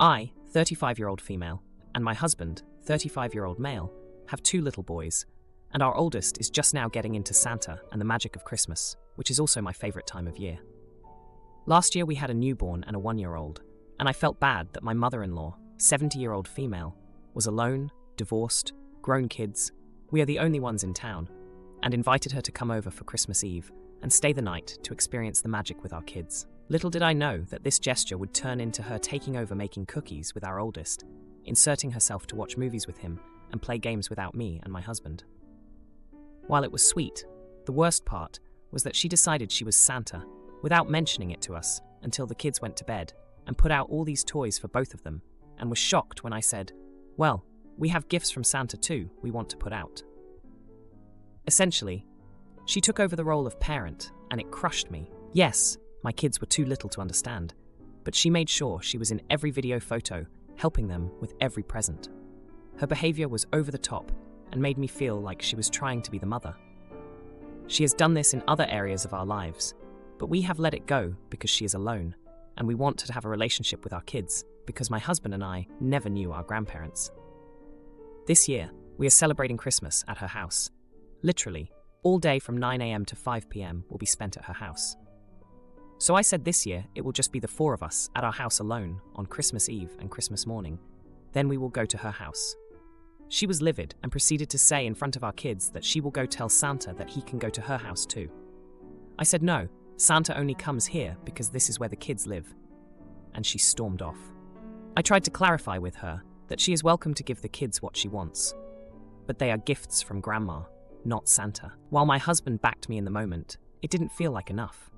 I, 35-year-old female, and my husband, 35-year-old male, have 2 little boys, and our oldest is just now getting into Santa and the magic of Christmas, which is also my favorite time of year. Last year we had a newborn and a 1-year-old, and I felt bad that my mother-in-law, 70-year-old female, was alone, divorced, grown kids, we are the only ones in town, and invited her to come over for Christmas Eve and stay the night to experience the magic with our kids. Little did I know that this gesture would turn into her taking over making cookies with our oldest, inserting herself to watch movies with him and play games without me and my husband. While it was sweet, the worst part was that she decided she was Santa without mentioning it to us until the kids went to bed and put out all these toys for both of them, and was shocked when I said, "Well, we have gifts from Santa too we want to put out." Essentially, she took over the role of parent, and it crushed me. Yes, my kids were too little to understand, but she made sure she was in every video photo, helping them with every present. Her behavior was over the top and made me feel like she was trying to be the mother. She has done this in other areas of our lives, but we have let it go because she is alone, and we want to have a relationship with our kids because my husband and I never knew our grandparents. This year, we are celebrating Christmas at her house. Literally, all day from 9 a.m. to 5 p.m. will be spent at her house. So I said this year it will just be the 4 of us at our house alone on Christmas Eve and Christmas morning. Then we will go to her house. She was livid and proceeded to say in front of our kids that she will go tell Santa that he can go to her house too. I said no, Santa only comes here because this is where the kids live. And she stormed off. I tried to clarify with her that she is welcome to give the kids what she wants, but they are gifts from Grandma, not Santa. While my husband backed me in the moment, it didn't feel like enough.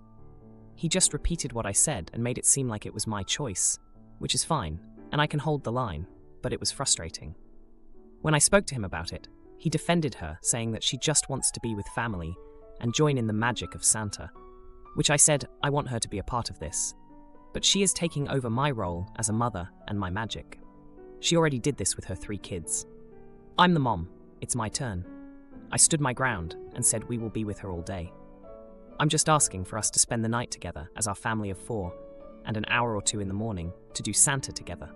He just repeated what I said and made it seem like it was my choice, which is fine, and I can hold the line, but it was frustrating. When I spoke to him about it, he defended her, saying that she just wants to be with family and join in the magic of Santa, which I said I want her to be a part of this. But she is taking over my role as a mother and my magic. She already did this with her 3 kids. I'm the mom, it's my turn. I stood my ground and said we will be with her all day. I'm just asking for us to spend the night together as our family of 4 and an hour or 2 in the morning to do Santa together.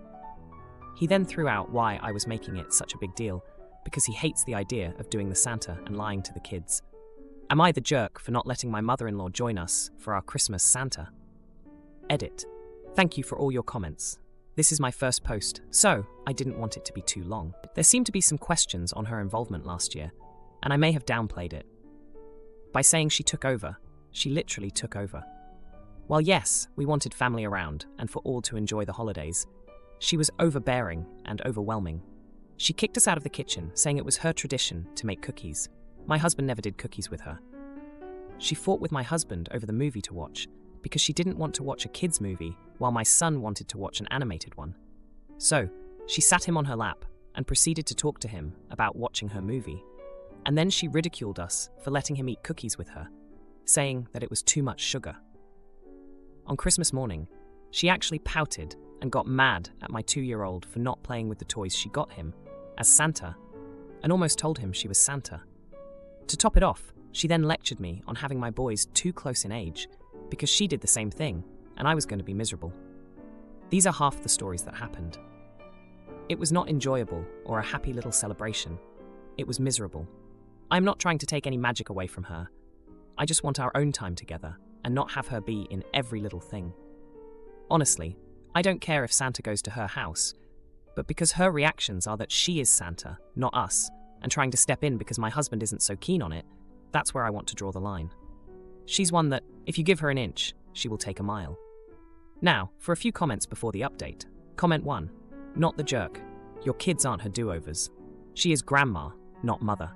He then threw out why I was making it such a big deal because he hates the idea of doing the Santa and lying to the kids. Am I the jerk for not letting my mother-in-law join us for our Christmas Santa? Edit. Thank you for all your comments. This is my first post, so I didn't want it to be too long. There seemed to be some questions on her involvement last year, and I may have downplayed it. By saying she took over, she literally took over. While yes, we wanted family around and for all to enjoy the holidays, she was overbearing and overwhelming. She kicked us out of the kitchen, saying it was her tradition to make cookies. My husband never did cookies with her. She fought with my husband over the movie to watch because she didn't want to watch a kids' movie while my son wanted to watch an animated one. So, she sat him on her lap and proceeded to talk to him about watching her movie. And then she ridiculed us for letting him eat cookies with her, saying that it was too much sugar. On Christmas morning, she actually pouted and got mad at my 2-year-old for not playing with the toys she got him as Santa, and almost told him she was Santa. To top it off, she then lectured me on having my boys too close in age because she did the same thing and I was going to be miserable. These are half the stories that happened. It was not enjoyable or a happy little celebration. It was miserable. I'm not trying to take any magic away from her. I just want our own time together and not have her be in every little thing. Honestly, I don't care if Santa goes to her house, but because her reactions are that she is Santa, not us, and trying to step in because my husband isn't so keen on it, that's where I want to draw the line. She's one that, if you give her an inch, she will take a mile. Now, for a few comments before the update. Comment 1. Not the jerk. Your kids aren't her do-overs. She is grandma, not mother.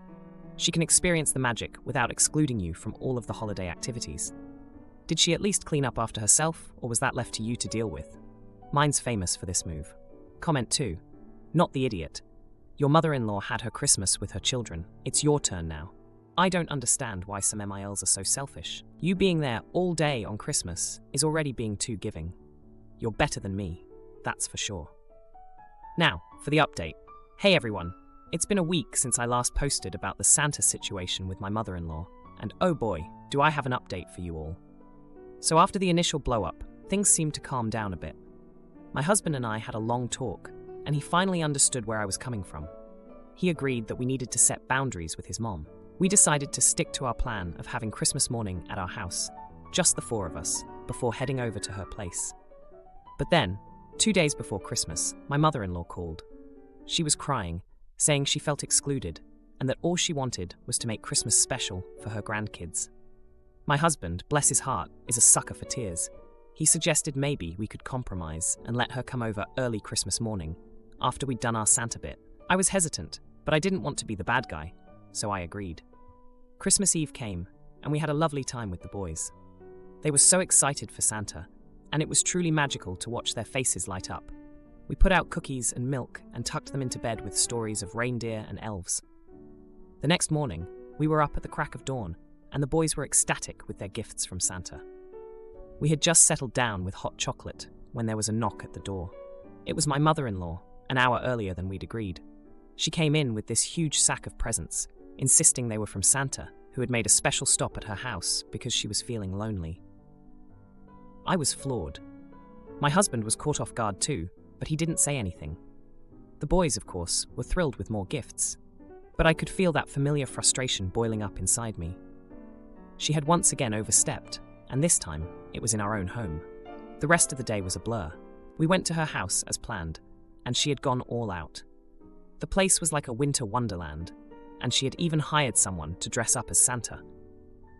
She can experience the magic without excluding you from all of the holiday activities. Did she at least clean up after herself, or was that left to you to deal with? Mine's famous for this move. Comment 2. Not the idiot. Your mother-in-law had her Christmas with her children. It's your turn now. I don't understand why some MILs are so selfish. You being there all day on Christmas is already being too giving. You're better than me, that's for sure. Now, for the update. Hey everyone, it's been a week since I last posted about the Santa situation with my mother-in-law, and oh boy, do I have an update for you all. So after the initial blow-up, things seemed to calm down a bit. My husband and I had a long talk, and he finally understood where I was coming from. He agreed that we needed to set boundaries with his mom. We decided to stick to our plan of having Christmas morning at our house, just the four of us, before heading over to her place. But then, 2 days before Christmas, my mother-in-law called. She was crying, saying she felt excluded, and that all she wanted was to make Christmas special for her grandkids. My husband, bless his heart, is a sucker for tears. He suggested maybe we could compromise and let her come over early Christmas morning, after we'd done our Santa bit. I was hesitant, but I didn't want to be the bad guy, so I agreed. Christmas Eve came, and we had a lovely time with the boys. They were so excited for Santa, and it was truly magical to watch their faces light up. We put out cookies and milk and tucked them into bed with stories of reindeer and elves. The next morning, we were up at the crack of dawn, and the boys were ecstatic with their gifts from Santa. We had just settled down with hot chocolate when there was a knock at the door. It was my mother-in-law, an hour earlier than we'd agreed. She came in with this huge sack of presents, insisting they were from Santa, who had made a special stop at her house because she was feeling lonely. I was floored. My husband was caught off guard too, but he didn't say anything. The boys, of course, were thrilled with more gifts, but I could feel that familiar frustration boiling up inside me. She had once again overstepped, and this time it was in our own home. The rest of the day was a blur. We went to her house as planned, and she had gone all out. The place was like a winter wonderland, and she had even hired someone to dress up as Santa.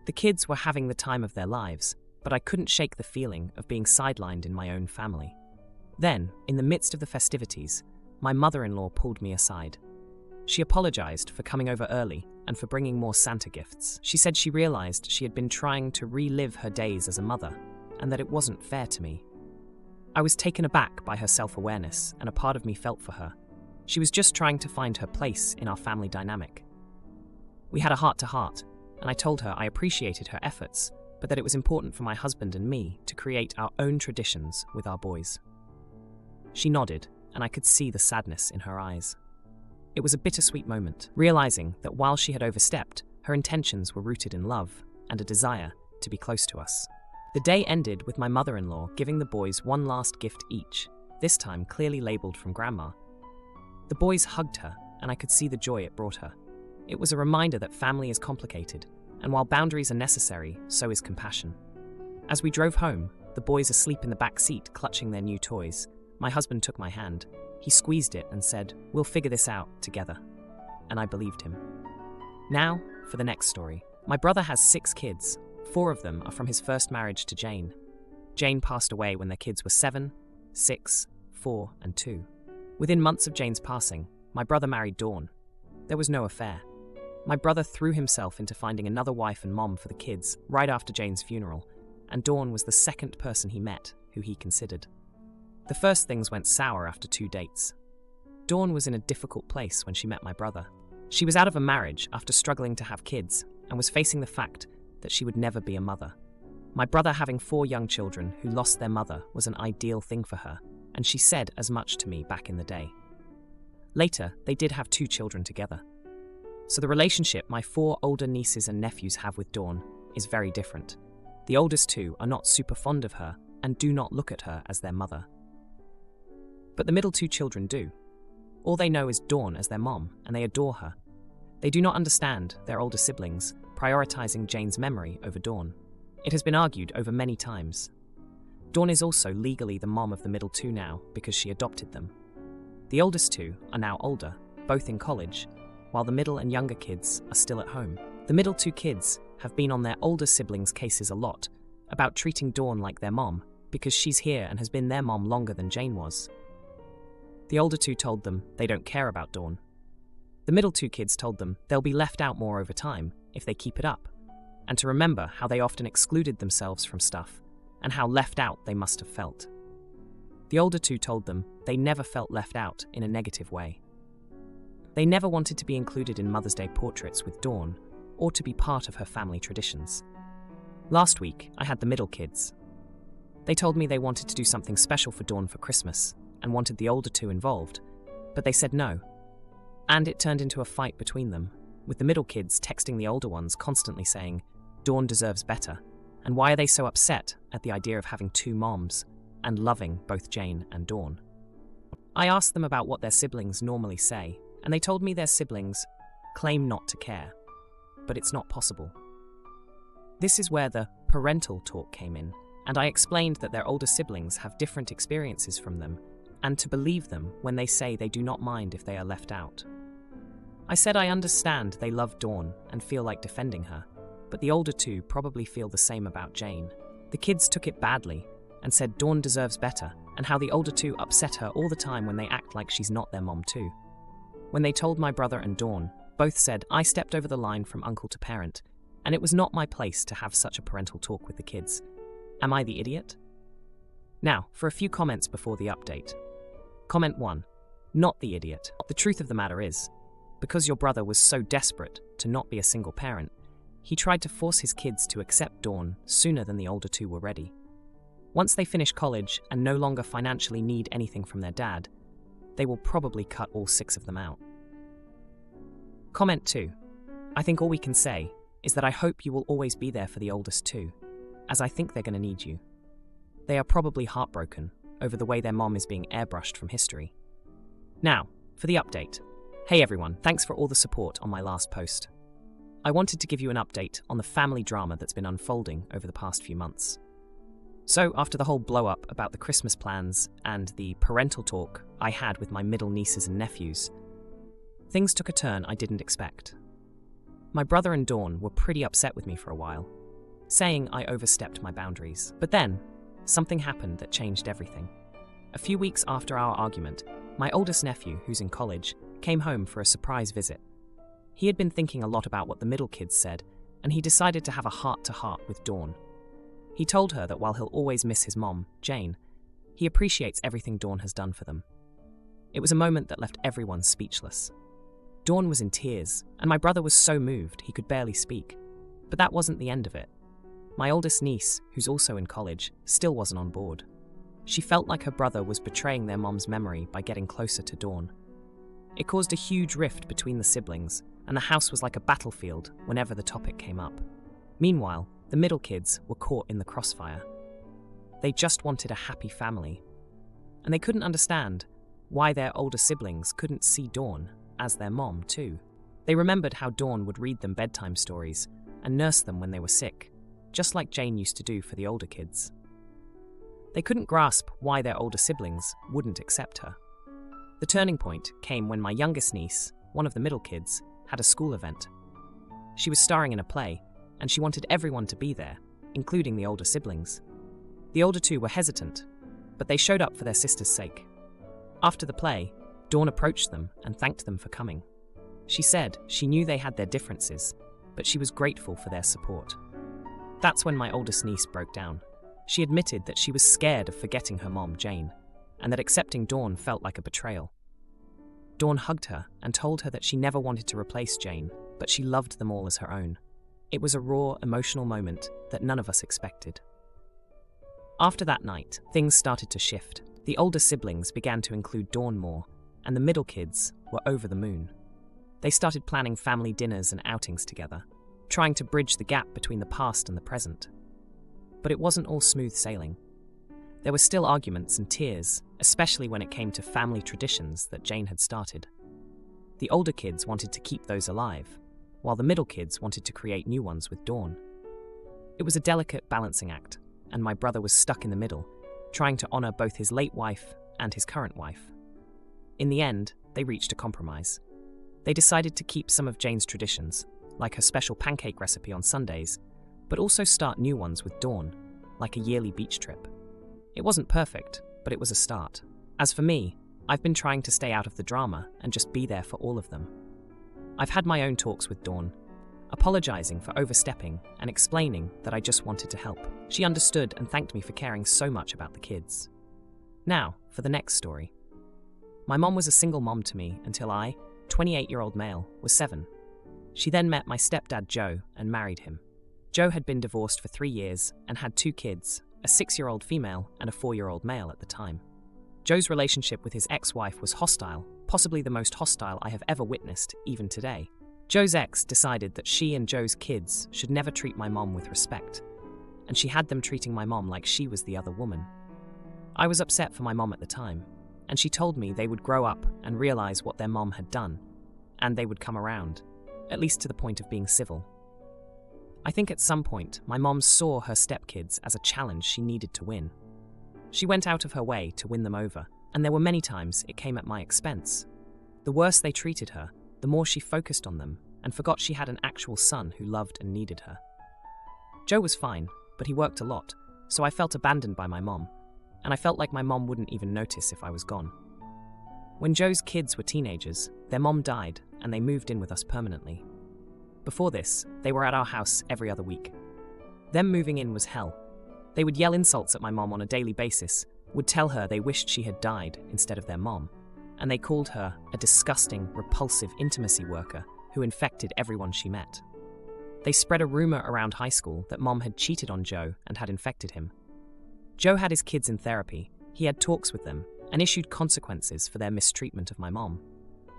The kids were having the time of their lives, but I couldn't shake the feeling of being sidelined in my own family. Then, in the midst of the festivities, my mother-in-law pulled me aside. She apologized for coming over early and for bringing more Santa gifts. She said she realized she had been trying to relive her days as a mother, and that it wasn't fair to me. I was taken aback by her self-awareness, and a part of me felt for her. She was just trying to find her place in our family dynamic. We had a heart-to-heart, and I told her I appreciated her efforts, but that it was important for my husband and me to create our own traditions with our boys. She nodded, and I could see the sadness in her eyes. It was a bittersweet moment, realizing that while she had overstepped, her intentions were rooted in love and a desire to be close to us. The day ended with my mother-in-law giving the boys one last gift each, this time clearly labeled from Grandma. The boys hugged her, and I could see the joy it brought her. It was a reminder that family is complicated, and while boundaries are necessary, so is compassion. As we drove home, the boys asleep in the back seat clutching their new toys, my husband took my hand. He squeezed it and said, "We'll figure this out together." And I believed him. Now, for the next story. My brother has 6 kids. 4 of them are from his first marriage to Jane. Jane passed away when their kids were 7, 6, 4, and 2. Within months of Jane's passing, my brother married Dawn. There was no affair. My brother threw himself into finding another wife and mom for the kids right after Jane's funeral, and Dawn was the second person he met who he considered. The first things went sour after 2 dates. Dawn was in a difficult place when she met my brother. She was out of a marriage after struggling to have kids and was facing the fact that she would never be a mother. My brother having 4 young children who lost their mother was an ideal thing for her, and she said as much to me back in the day. Later, they did have 2 children together. So the relationship my 4 older nieces and nephews have with Dawn is very different. The oldest 2 are not super fond of her and do not look at her as their mother. But the middle 2 children do. All they know is Dawn as their mom, and they adore her. They do not understand their older siblings prioritizing Jane's memory over Dawn. It has been argued over many times. Dawn is also legally the mom of the middle 2 now because she adopted them. The oldest 2 are now older, both in college, while the middle and younger kids are still at home. The middle 2 kids have been on their older siblings' cases a lot about treating Dawn like their mom because she's here and has been their mom longer than Jane was. The older 2 told them they don't care about Dawn. The middle 2 kids told them they'll be left out more over time if they keep it up, and to remember how they often excluded themselves from stuff and how left out they must have felt. The older 2 told them they never felt left out in a negative way. They never wanted to be included in Mother's Day portraits with Dawn or to be part of her family traditions. Last week, I had the middle kids. They told me they wanted to do something special for Dawn for Christmas and wanted the older 2 involved, but they said no. And it turned into a fight between them, with the middle kids texting the older ones constantly saying, "Dawn deserves better," and why are they so upset at the idea of having 2 moms, and loving both Jane and Dawn. I asked them about what their siblings normally say, and they told me their siblings claim not to care. But it's not possible. This is where the parental talk came in, and I explained that their older siblings have different experiences from them, and to believe them when they say they do not mind if they are left out. I said I understand they love Dawn and feel like defending her, but the older two probably feel the same about Jane. The kids took it badly and said Dawn deserves better, and how the older two upset her all the time when they act like she's not their mom too. When they told my brother and Dawn, both said I stepped over the line from uncle to parent, and it was not my place to have such a parental talk with the kids. Am I the idiot? Now, for a few comments before the update. Comment 1. Not the idiot. The truth of the matter is, because your brother was so desperate to not be a single parent, he tried to force his kids to accept Dawn sooner than the older two were ready. Once they finish college and no longer financially need anything from their dad, they will probably cut all 6 of them out. Comment 2. I think all we can say is that I hope you will always be there for the oldest two, as I think they're going to need you. They are probably heartbroken over the way their mom is being airbrushed from history. Now, for the update. Hey everyone, thanks for all the support on my last post. I wanted to give you an update on the family drama that's been unfolding over the past few months. So, after the whole blow-up about the Christmas plans and the parental talk I had with my middle nieces and nephews, things took a turn I didn't expect. My brother and Dawn were pretty upset with me for a while, saying I overstepped my boundaries. But then, something happened that changed everything. A few weeks after our argument, my oldest nephew, who's in college, came home for a surprise visit. He had been thinking a lot about what the middle kids said, and he decided to have a heart-to-heart with Dawn. He told her that while he'll always miss his mom, Jane, he appreciates everything Dawn has done for them. It was a moment that left everyone speechless. Dawn was in tears, and my brother was so moved he could barely speak. But that wasn't the end of it. My oldest niece, who's also in college, still wasn't on board. She felt like her brother was betraying their mom's memory by getting closer to Dawn. It caused a huge rift between the siblings, and the house was like a battlefield whenever the topic came up. Meanwhile, the middle kids were caught in the crossfire. They just wanted a happy family, and they couldn't understand why their older siblings couldn't see Dawn as their mom too. They remembered how Dawn would read them bedtime stories and nurse them when they were sick, just like Jane used to do for the older kids. They couldn't grasp why their older siblings wouldn't accept her. The turning point came when my youngest niece, one of the middle kids, had a school event. She was starring in a play, and she wanted everyone to be there, including the older siblings. The older two were hesitant, but they showed up for their sister's sake. After the play, Dawn approached them and thanked them for coming. She said she knew they had their differences, but she was grateful for their support. That's when my oldest niece broke down. She admitted that she was scared of forgetting her mom, Jane, and that accepting Dawn felt like a betrayal. Dawn hugged her and told her that she never wanted to replace Jane, but she loved them all as her own. It was a raw, emotional moment that none of us expected. After that night, things started to shift. The older siblings began to include Dawn more, and the middle kids were over the moon. They started planning family dinners and outings together, trying to bridge the gap between the past and the present. But it wasn't all smooth sailing. There were still arguments and tears, especially when it came to family traditions that Jane had started. The older kids wanted to keep those alive, while the middle kids wanted to create new ones with Dawn. It was a delicate balancing act, and my brother was stuck in the middle, trying to honor both his late wife and his current wife. In the end, they reached a compromise. They decided to keep some of Jane's traditions, like her special pancake recipe on Sundays, but also start new ones with Dawn, like a yearly beach trip. It wasn't perfect, but it was a start. As for me, I've been trying to stay out of the drama and just be there for all of them. I've had my own talks with Dawn, apologizing for overstepping and explaining that I just wanted to help. She understood and thanked me for caring so much about the kids. Now, for the next story. My mom was a single mom to me until I, 28-year-old male, was 7. She then met my stepdad Joe and married him. Joe had been divorced for 3 years and had 2 kids, a 6-year-old female and a 4-year-old male at the time. Joe's relationship with his ex-wife was hostile, possibly the most hostile I have ever witnessed, even today. Joe's ex decided that she and Joe's kids should never treat my mom with respect, and she had them treating my mom like she was the other woman. I was upset for my mom at the time, and she told me they would grow up and realize what their mom had done, and they would come around, at least to the point of being civil. I think at some point, my mom saw her stepkids as a challenge she needed to win. She went out of her way to win them over, and there were many times it came at my expense. The worse they treated her, the more she focused on them and forgot she had an actual son who loved and needed her. Joe was fine, but he worked a lot, so I felt abandoned by my mom, and I felt like my mom wouldn't even notice if I was gone. When Joe's kids were teenagers, their mom died and they moved in with us permanently. Before this, they were at our house every other week. Them moving in was hell. They would yell insults at my mom on a daily basis, would tell her they wished she had died instead of their mom, and they called her a disgusting, repulsive intimacy worker who infected everyone she met. They spread a rumor around high school that mom had cheated on Joe and had infected him. Joe had his kids in therapy, he had talks with them, and issued consequences for their mistreatment of my mom.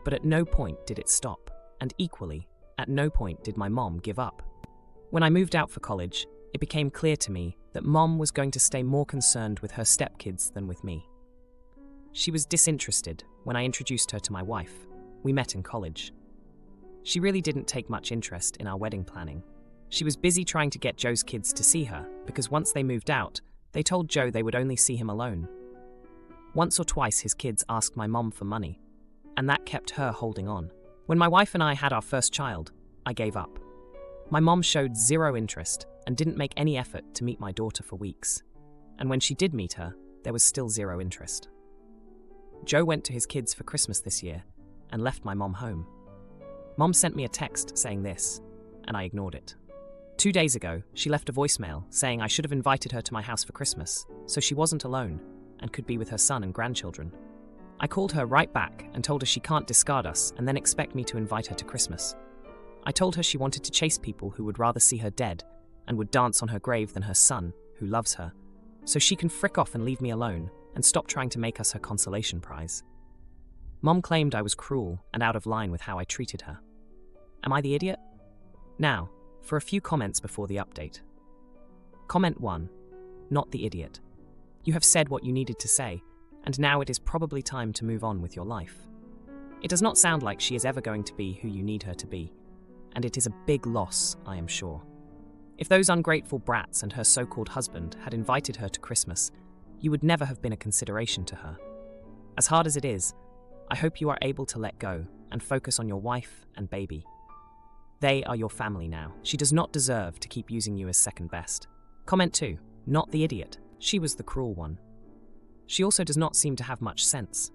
But at no point did it stop, and equally, at no point did my mom give up. When I moved out for college, it became clear to me that mom was going to stay more concerned with her stepkids than with me. She was disinterested when I introduced her to my wife. We met in college. She really didn't take much interest in our wedding planning. She was busy trying to get Joe's kids to see her, because once they moved out, they told Joe they would only see him alone. Once or twice his kids asked my mom for money, and that kept her holding on. When my wife and I had our first child, I gave up. My mom showed zero interest and didn't make any effort to meet my daughter for weeks. And when she did meet her, there was still zero interest. Joe went to his kids for Christmas this year and left my mom home. Mom sent me a text saying this, and I ignored it. 2 days ago, she left a voicemail saying I should have invited her to my house for Christmas, so she wasn't alone and could be with her son and grandchildren. I called her right back and told her she can't discard us and then expect me to invite her to Christmas. I told her she wanted to chase people who would rather see her dead and would dance on her grave than her son, who loves her, so she can frick off and leave me alone and stop trying to make us her consolation prize. Mom claimed I was cruel and out of line with how I treated her. Am I the idiot? Now, for a few comments before the update. Comment 1. Not the idiot. You have said what you needed to say, and now it is probably time to move on with your life. It does not sound like she is ever going to be who you need her to be, and it is a big loss, I am sure. If those ungrateful brats and her so-called husband had invited her to Christmas, you would never have been a consideration to her. As hard as it is, I hope you are able to let go and focus on your wife and baby. They are your family now. She does not deserve to keep using you as second best. Comment 2. Not the idiot. She was the cruel one. She also does not seem to have much sense.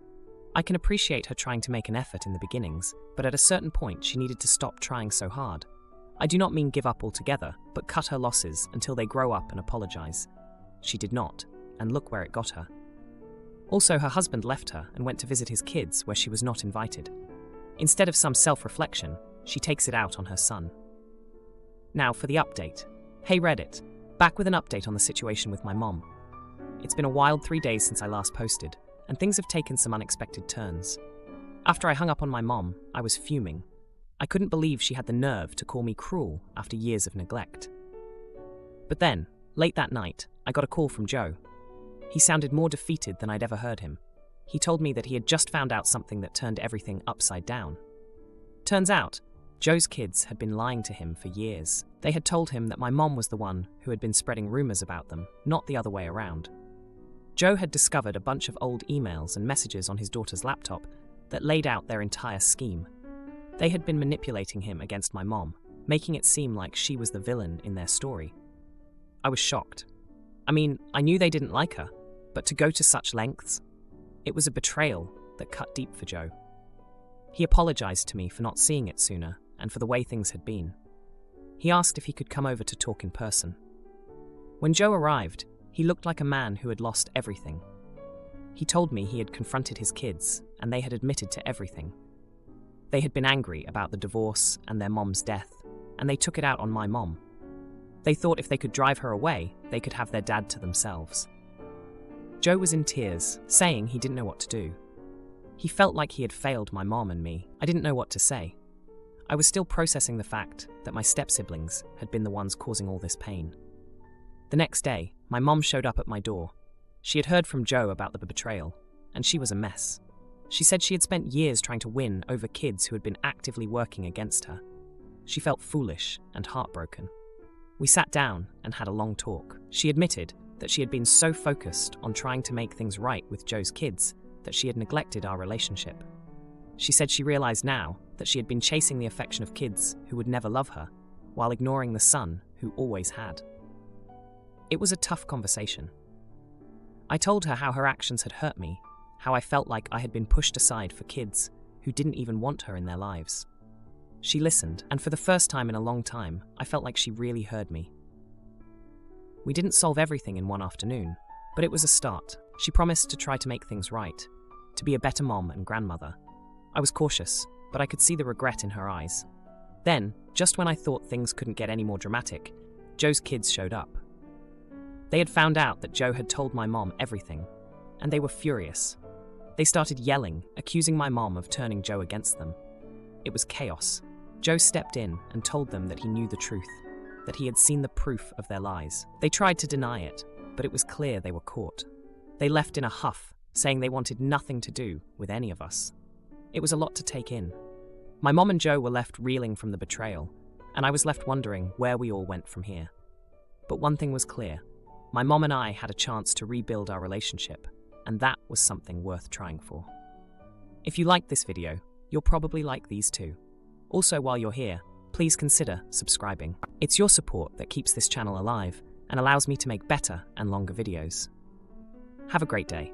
I can appreciate her trying to make an effort in the beginnings, but at a certain point she needed to stop trying so hard. I do not mean give up altogether, but cut her losses until they grow up and apologize. She did not, and look where it got her. Also, her husband left her and went to visit his kids where she was not invited. Instead of some self-reflection, she takes it out on her son. Now for the update. Hey Reddit, back with an update on the situation with my mom. It's been a wild 3 days since I last posted, and things have taken some unexpected turns. After I hung up on my mom, I was fuming. I couldn't believe she had the nerve to call me cruel after years of neglect. But then, late that night, I got a call from Joe. He sounded more defeated than I'd ever heard him. He told me that he had just found out something that turned everything upside down. Turns out, Joe's kids had been lying to him for years. They had told him that my mom was the one who had been spreading rumors about them, not the other way around. Joe had discovered a bunch of old emails and messages on his daughter's laptop that laid out their entire scheme. They had been manipulating him against my mom, making it seem like she was the villain in their story. I was shocked. I mean, I knew they didn't like her, but to go to such lengths? It was a betrayal that cut deep for Joe. He apologized to me for not seeing it sooner and for the way things had been. He asked if he could come over to talk in person. When Joe arrived, he looked like a man who had lost everything. He told me he had confronted his kids and they had admitted to everything. They had been angry about the divorce and their mom's death, and they took it out on my mom. They thought if they could drive her away, they could have their dad to themselves. Joe was in tears, saying he didn't know what to do. He felt like he had failed my mom and me. I didn't know what to say. I was still processing the fact that my step-siblings had been the ones causing all this pain. The next day, my mom showed up at my door. She had heard from Joe about the betrayal, and she was a mess. She said she had spent years trying to win over kids who had been actively working against her. She felt foolish and heartbroken. We sat down and had a long talk. She admitted that she had been so focused on trying to make things right with Joe's kids that she had neglected our relationship. She said she realized now that she had been chasing the affection of kids who would never love her, while ignoring the son who always had. It was a tough conversation. I told her how her actions had hurt me, how I felt like I had been pushed aside for kids who didn't even want her in their lives. She listened, and for the first time in a long time, I felt like she really heard me. We didn't solve everything in one afternoon, but it was a start. She promised to try to make things right, to be a better mom and grandmother. I was cautious, but I could see the regret in her eyes. Then, just when I thought things couldn't get any more dramatic, Joe's kids showed up. They had found out that Joe had told my mom everything, and they were furious. They started yelling, accusing my mom of turning Joe against them. It was chaos. Joe stepped in and told them that he knew the truth, that he had seen the proof of their lies. They tried to deny it, but it was clear they were caught. They left in a huff, saying they wanted nothing to do with any of us. It was a lot to take in. My mom and Joe were left reeling from the betrayal, and I was left wondering where we all went from here. But one thing was clear. My mom and I had a chance to rebuild our relationship, and that was something worth trying for. If you liked this video, you'll probably like these too. Also, while you're here, please consider subscribing. It's your support that keeps this channel alive and allows me to make better and longer videos. Have a great day.